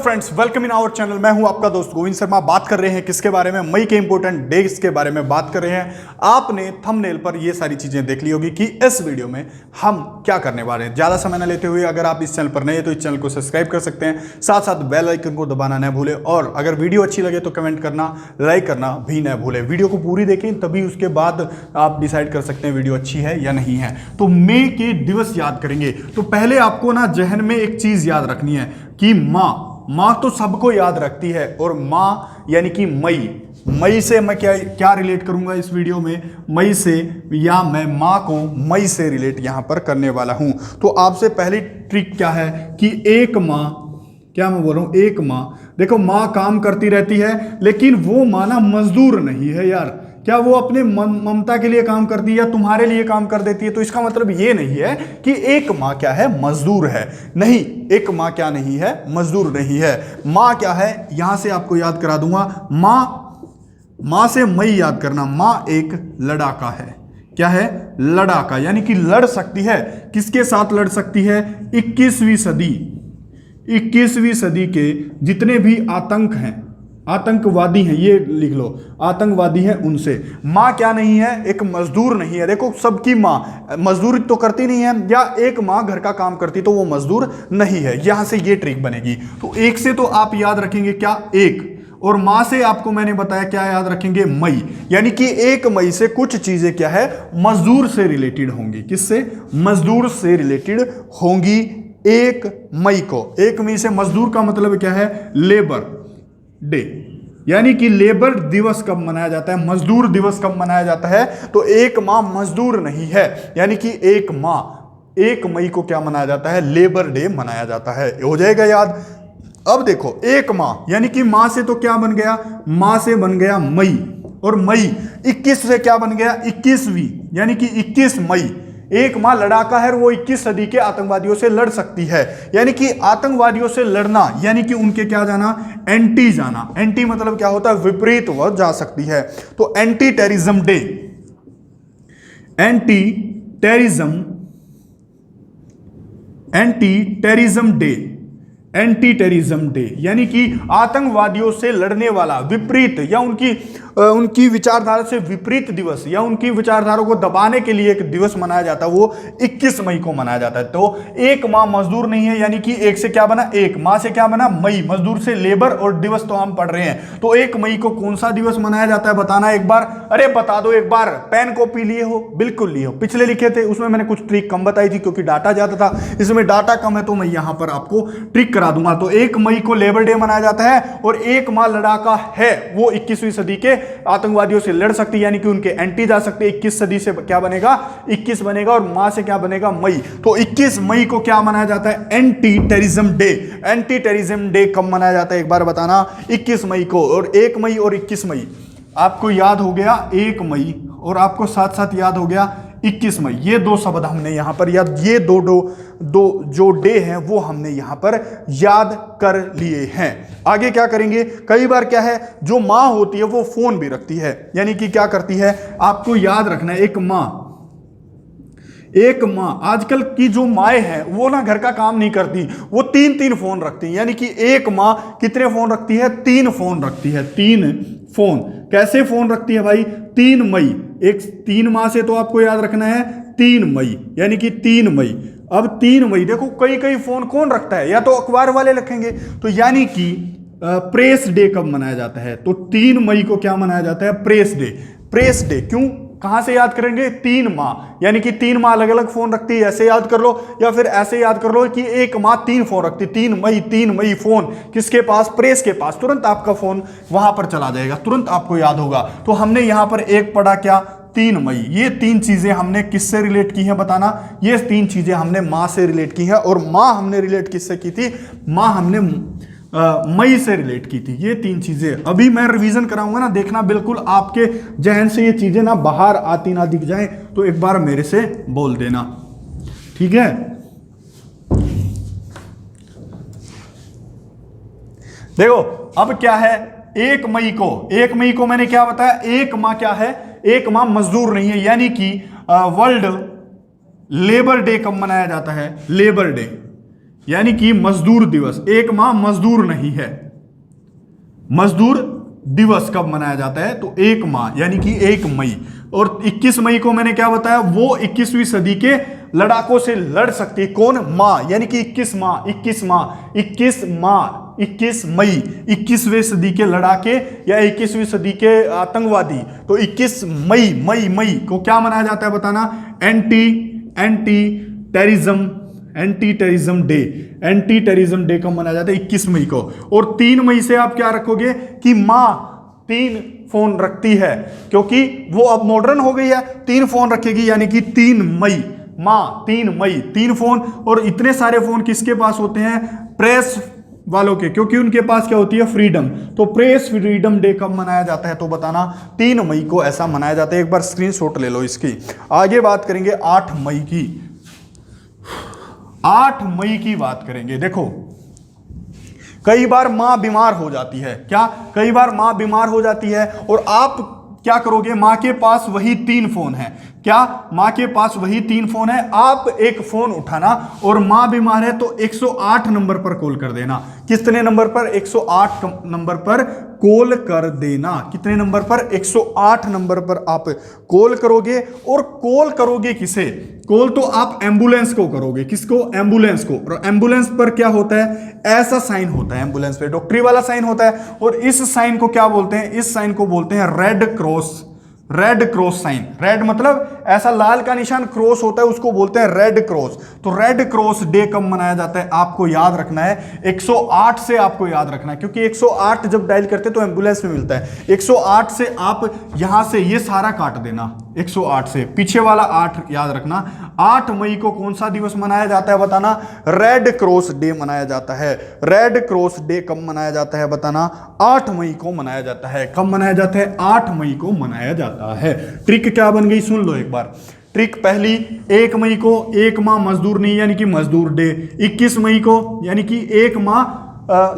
Friends, welcome in our channel. मैं हूं आपका दोस्त गोविंद शर्मा। बात कर रहे हैं किसके बारे में? मई के इंपॉर्टेंट डेज के बारे में बात कर रहे हैं। आपने थंबनेल पर ये सारी चीजें देख ली होगी कि इस वीडियो में हम क्या करने वाले हैं। ज्यादा समय न लेते हुए अगर आप इस चैनल पर नए हैं तो इस चैनल को सब्सक्राइब कर सकते हैं, साथ साथ बेल आइकन को दबाना न भूलें और अगर वीडियो अच्छी लगे तो कमेंट करना, लाइक करना भी न भूलें। वीडियो को पूरी देखें, तभी उसके बाद आप डिसाइड कर सकते हैं वीडियो अच्छी है या नहीं है। तो मई के दिवस याद करेंगे तो पहले आपको ना जहन में एक चीज याद रखनी है कि माँ तो सबको याद रखती है और माँ यानी कि मई से मैं क्या रिलेट करूंगा इस वीडियो में? मई से, या मैं माँ को मई से रिलेट यहां पर करने वाला हूं। तो आपसे पहली ट्रिक क्या है कि एक माँ, क्या मैं बोल रहा हूं, एक माँ, देखो माँ काम करती रहती है लेकिन वो माँ ना मजदूर नहीं है यार। क्या वो अपने ममता के लिए काम करती है या तुम्हारे लिए काम कर देती है? तो इसका मतलब ये नहीं है कि एक माँ क्या है, मजदूर है। नहीं, एक माँ क्या नहीं है, मजदूर नहीं है। माँ क्या है, यहां से आपको याद करा दूंगा। माँ से मई याद करना। माँ एक लड़ाका है। क्या है? लड़ाका, यानी कि लड़ सकती है। किसके साथ लड़ सकती है? 21वीं सदी के जितने भी आतंकवादी हैं, ये लिख लो, आतंकवादी हैं उनसे। माँ क्या नहीं है? एक मजदूर नहीं है। देखो, सबकी माँ मजदूरी तो करती नहीं है, या एक माँ घर का काम करती तो वो मजदूर नहीं है। यहां से ये ट्रिक बनेगी। तो एक से तो आप याद रखेंगे क्या? एक। और माँ से आपको मैंने बताया क्या याद रखेंगे? मई। यानी कि 1 मई से कुछ चीजें क्या है, मजदूर से रिलेटेड होंगी। किससे? मजदूर से रिलेटेड होंगी 1 मई को। 1 मई से मजदूर का मतलब क्या है? Labour day. यानी कि लेबर दिवस कब मनाया जाता है, मजदूर दिवस कब मनाया जाता है? तो 1 माह मजदूर नहीं है, यानी कि 1 माह 1 मई को क्या मनाया जाता है? लेबर डे मनाया जाता है। हो जाएगा याद। अब देखो, 1 माह यानी कि माह से तो क्या बन गया? माह से बन गया मई, और मई 21 से क्या बन गया? 21वीं, यानी कि 21 मई। 1 माह लड़ाका है, वो 21 सदी के आतंकवादियों से लड़ सकती है। यानी कि आतंकवादियों से लड़ना, यानी कि उनके क्या जाना? एंटी जाना। एंटी मतलब क्या होता है? विपरीत वह जा सकती है। तो anti terrorism day, anti terrorism day, यानी कि आतंकवादियों से लड़ने वाला, विपरीत, या उनकी विचारधारा से विपरीत दिवस, या उनकी विचारधारा को दबाने के लिए एक दिवस मनाया जाता है, वो 21 मई को मनाया जाता है। तो 1 माह मजदूर नहीं है, यानी कि 1 से क्या बना? 1 माह से क्या बना? मई। मजदूर से लेबर, और दिवस तो हम पढ़ रहे हैं। तो 1 मई को कौन सा दिवस मनाया जाता है? बताना एक बार। अरे बता दो एक बार। पेन कॉपी लिए हो? बिल्कुल लिए हो। पिछले लिखे थे, उसमें मैंने कुछ ट्रिक कम बताई थी क्योंकि डाटा ज्यादा था। इसमें डाटा कम है तो मैं यहां पर आपको ट्रिक करा दूंगा। तो 1 मई को लेबर डे मनाया जाता है, और 1 माह लड़ाका है, वो 21वीं सदी के आतंकवादियों से लड़ सकती है, यानी कि उनके एंटी जा सकते हैं। 21 सदी से क्या बनेगा? 21 बनेगा, और माह से क्या बनेगा? मई। तो 21 मई को क्या मनाया जाता है? Anti terrorism day. Anti terrorism day कब मनाया जाता है एक बार बताना? 21 मई को। और 1 मई और 21 मई आपको याद हो गया। 1 मई और आपको साथ साथ याद हो गया 21 मई। ये 2 शब्द हमने यहां पर याद, ये दो जो डे हैं वो हमने यहां पर याद कर लिए हैं। आगे क्या करेंगे? कई बार क्या है, जो माँ होती है वो फोन भी रखती है, यानी कि क्या करती है? आपको याद रखना है, एक माँ आजकल की जो माएँ हैं वो ना घर का काम नहीं करती, वो 3 फोन रखती हैं। यानी कि एक माँ कितने फोन रखती है? 3 फोन रखती है। 3 फोन। कैसे फोन रखती है भाई? 3 मई। 3 माह से तो आपको याद रखना है 3 मई, यानी कि 3 मई। अब 3 मई देखो, कई फोन कौन रखता है? या तो अखबार वाले रखेंगे। तो यानी कि प्रेस डे कब मनाया जाता है? तो 3 मई को क्या मनाया जाता है? Press day. प्रेस डे क्यों? कहां से याद करेंगे? 3 माह, यानी कि 3 माह अलग अलग फोन रखती है, ऐसे याद कर लो, या फिर ऐसे याद कर लो कि 1 माह 3 फोन रखती। 3 मई फोन किसके पास? प्रेस के पास। तुरंत आपका फोन वहां पर चला जाएगा, तुरंत आपको याद होगा। तो हमने यहां पर एक पढ़ा क्या? 3 मई। ये 3 चीजें हमने किससे रिलेट की हैं बताना? ये 3 चीजें हमने माँ से रिलेट की हैं, और माँ हमने रिलेट किससे की थी? माँ हमने मई से रिलेट की थी। ये 3 चीजें अभी मैं रिवीजन कराऊंगा ना, देखना बिल्कुल आपके जहन से ये चीजें ना बाहर आती ना दिख जाए, तो एक बार मेरे से बोल देना, ठीक है? देखो अब क्या है, 1 मई को मैंने क्या बताया? 1 माह क्या है? 1 माह मजदूर नहीं है, यानी कि वर्ल्ड लेबर डे कब मनाया जाता है? लेबर डे, यानी कि मजदूर दिवस। 1 माह मजदूर नहीं है। मजदूर दिवस कब मनाया जाता है? तो 1 माह यानी कि 1 मई। और 21 मई को मैंने क्या बताया? वो 21वीं सदी के लड़ाकों से लड़ सकती है। कौन? माँ, यानी कि 21 माह, 21 माह, 21 माह, 21 मई, 21वीं सदी के लड़ाके या 21वीं सदी के आतंकवादी। तो 21 मई, मई को क्या मनाया जाता है बताना? एंटी टेररिज्म डे कब मनाया जाता है? 21 मई को। और 3 मई से आप क्या रखोगे कि माँ 3 फोन रखती है, क्योंकि वो अब मॉडर्न हो गई है, 3 फोन रखेगी, यानी कि 3 मई, माँ 3 मई, 3 फोन। और इतने सारे फोन किसके पास होते हैं? प्रेस वालों के, क्योंकि उनके पास क्या होती है? फ्रीडम। तो प्रेस फ्रीडम डे कब मनाया जाता है? तो बताना 3 मई को ऐसा मनाया जाता है। एक बार स्क्रीनशॉट ले लो इसकी। आगे बात करेंगे 8 मई की। 8 मई की बात करेंगे। देखो, कई बार मां बीमार हो जाती है। क्या? कई बार मां बीमार हो जाती है और आप क्या करोगे? मां के पास वही 3 फोन है। क्या? मां के पास वही 3 फोन है। आप एक फोन उठाना और मां बीमार है तो 108 नंबर पर कॉल कर देना। कितने नंबर पर? 108 नंबर पर कॉल कर देना। कितने नंबर पर? 108 नंबर पर आप कॉल करोगे। और कॉल करोगे किसे? कॉल तो आप एम्बुलेंस को करोगे। किसको? एम्बुलेंस को। और एम्बुलेंस पर क्या होता है? ऐसा साइन होता है एम्बुलेंस पे, डॉक्टरी वाला साइन होता है। और इस साइन को क्या बोलते हैं? इस साइन को बोलते हैं red cross. Red cross sign. Red मतलब ऐसा लाल का निशान, क्रॉस होता है, उसको बोलते हैं रेड क्रॉस। तो रेड क्रॉस डे कब मनाया जाता है? आपको याद रखना है 108 से, आपको याद रखना है, क्योंकि 108 जब डायल करते तो एम्बुलेंस में मिलता है। 108 से आप यहां से ये सारा काट देना, 108 से पीछे वाला 8 याद रखना। 8 मई को कौन सा दिवस मनाया जाता है बताना? रेड क्रॉस डे मनाया जाता है। रेड क्रॉस डे कब मनाया जाता है बताना? 8 मई को मनाया जाता है। कब मनाया जाता है? 8 मई को मनाया जाता है। ट्रिक क्या बन गई? सुन लो एक बार। ट्रिक पहली, 1 मई को 1 माह मजदूर नहीं, यानी कि मजदूर डे। 21 मई को यानी कि 1 माह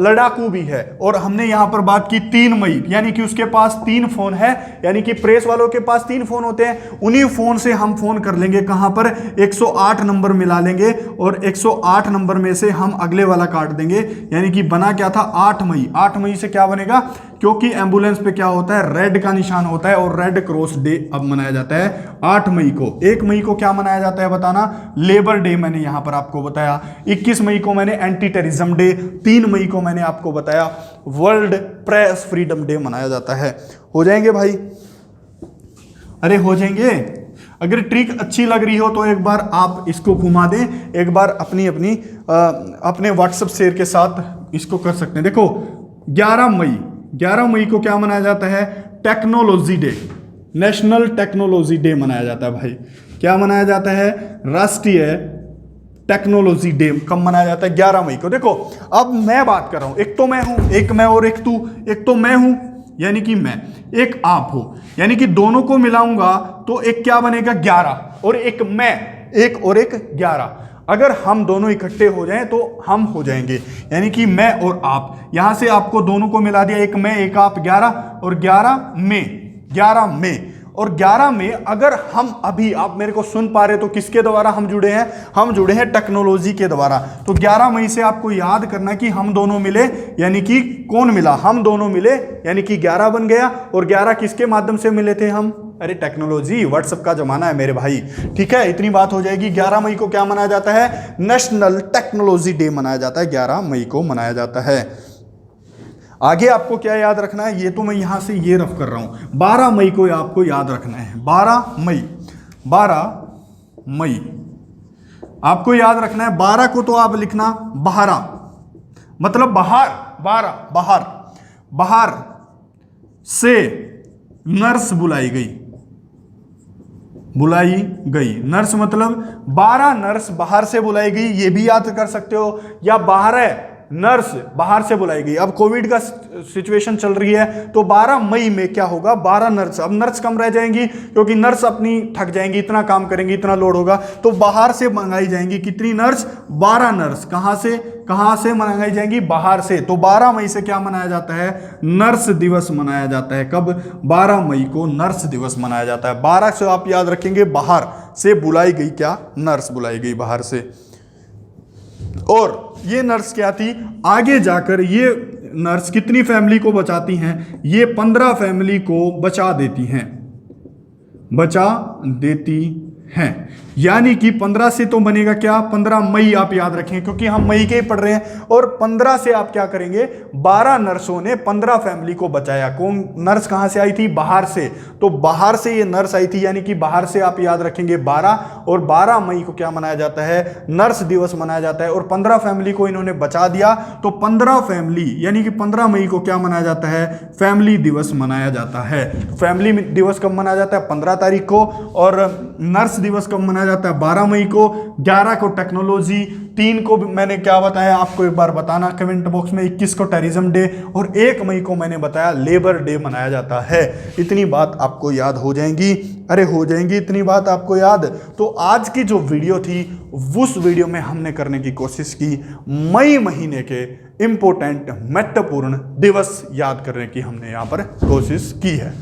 लड़ाकू भी है। और हमने यहां पर बात की 3 मई, यानी कि उसके पास 3 फोन है, यानी कि प्रेस वालों के पास 3 फोन होते हैं। उन्हीं फोन से हम फोन कर लेंगे कहां पर? 108 नंबर मिला लेंगे और 108 नंबर में से हम अगले वाला काट देंगे। यानी कि बना क्या था? 8 मई। 8 मई से क्या बनेगा? क्योंकि एम्बुलेंस पे क्या होता है? रेड का निशान होता है। और रेड क्रॉस डे अब मनाया जाता है 8 मई को। 1 मई को क्या मनाया जाता है बताना? लेबर डे मैंने यहां पर आपको बताया। 21 मई को मैंने एंटी टेररिज्म डे। 3 मई को मैंने आपको बताया वर्ल्ड प्रेस फ्रीडम डे मनाया जाता है। हो जाएंगे भाई? अरे हो जाएंगे। अगर ट्रिक अच्छी लग रही हो तो एक बार आप इसको घुमा दें, एक बार अपने व्हाट्सएप शेयर के साथ इसको कर सकते हैं। देखो 11 मई को क्या मनाया जाता है? Technology day, national technology day मनाया जाता है भाई। क्या मनाया जाता है? राष्ट्रीय टेक्नोलॉजी डे कब मनाया जाता है? 11 मई को। देखो अब मैं बात कर रहा हूं, एक तो मैं हूं, एक मैं और एक तू। एक तो मैं हूं यानी कि मैं, एक आप हो, यानी कि दोनों को मिलाऊंगा तो एक क्या बनेगा? 11। और एक मैं, एक और एक 11। अगर हम दोनों इकट्ठे हो जाएं तो हम हो जाएंगे, यानी कि मैं और आप। यहां से आपको दोनों को मिला दिया, एक मैं एक आप, 11। और 11 में और 11 में अगर हम अभी, आप मेरे को सुन पा रहे तो किसके द्वारा हम जुड़े हैं? हम जुड़े हैं टेक्नोलॉजी के द्वारा। तो 11 मई से आपको याद करना कि हम दोनों मिले, यानी कि कौन मिला? हम दोनों मिले, यानी कि 11 बन गया। और 11 किसके माध्यम से मिले थे हम? अरे टेक्नोलॉजी, व्हाट्सएप का जमाना है मेरे भाई। ठीक है, इतनी बात हो जाएगी। 11 मई को क्या मनाया जाता है? नेशनल टेक्नोलॉजी डे मनाया जाता है। 11 मई को मनाया जाता है। आगे आपको क्या याद रखना है? ये तो मैं यहां से ये रफ कर रहा हूं। 12 मई को आपको याद रखना है। 12 मई आपको याद रखना है। 12 को तो आप लिखना बहारा, मतलब बाहर। 12 बाहर से नर्स बुलाई गई। नर्स मतलब 12 नर्स बाहर से बुलाई गई, ये भी याद कर सकते हो। या 12 नर्स बाहर से बुलाई गई। अब कोविड का सिचुएशन चल रही है तो 12 मई में क्या होगा? 12 नर्स। अब नर्स कम रह जाएंगी क्योंकि नर्स अपनी थक जाएंगी, इतना काम करेंगी, इतना लोड होगा, तो बाहर से मंगाई जाएंगी। कितनी नर्स? 12 नर्स। कहां से मंगाई जाएंगी? बाहर से। तो 12 मई से क्या मनाया जाता है? नर्स दिवस मनाया जाता है। कब? 12 मई को नर्स दिवस मनाया जाता है। 12 से आप याद रखेंगे बाहर से बुलाई गई, क्या? नर्स बुलाई गई बाहर से। और ये नर्स क्या थी, आगे जाकर ये नर्स कितनी फैमिली को बचाती हैं, ये 15 फैमिली को बचा देती हैं। यानी कि 15 से तो बनेगा क्या, 15 मई आप याद रखें, क्योंकि हम मई के ही पढ़ रहे हैं। और 15 से आप क्या करेंगे, 12 नर्सों ने 15 फैमिली को बचाया। कौन नर्स कहां से आई थी, बाहर से, तो बाहर से ये नर्स आई थी, यानी कि बाहर से आप याद रखेंगे 12, और 12 मई को क्या मनाया जाता है, नर्स दिवस मनाया जाता है। और 15 फैमिली को इन्होंने बचा दिया, तो 15 फैमिली यानी कि 15 मई को क्या मनाया जाता है, फैमिली दिवस मनाया जाता है। फैमिली दिवस कब मनाया जाता है, 15 तारीख को, और नर्स दिवस कब मनाया जाता है, 12 मई को। 11 को टेक्नोलॉजी, 3 को मैंने क्या बताया आपको एक बार बताना कमेंट बॉक्स में, 21 को टेररिज्म डे, और 1 मई को मैंने बताया लेबर डे मनाया जाता है। इतनी बात आपको याद हो जाएंगी, अरे हो जाएंगी इतनी बात आपको याद। तो आज की जो वीडियो थी, उस वीडियो में हमने करने की कोशिश की मई महीने के इंपॉर्टेंट महत्वपूर्ण दिवस याद करने की हमने यहाँ पर कोशिश की है।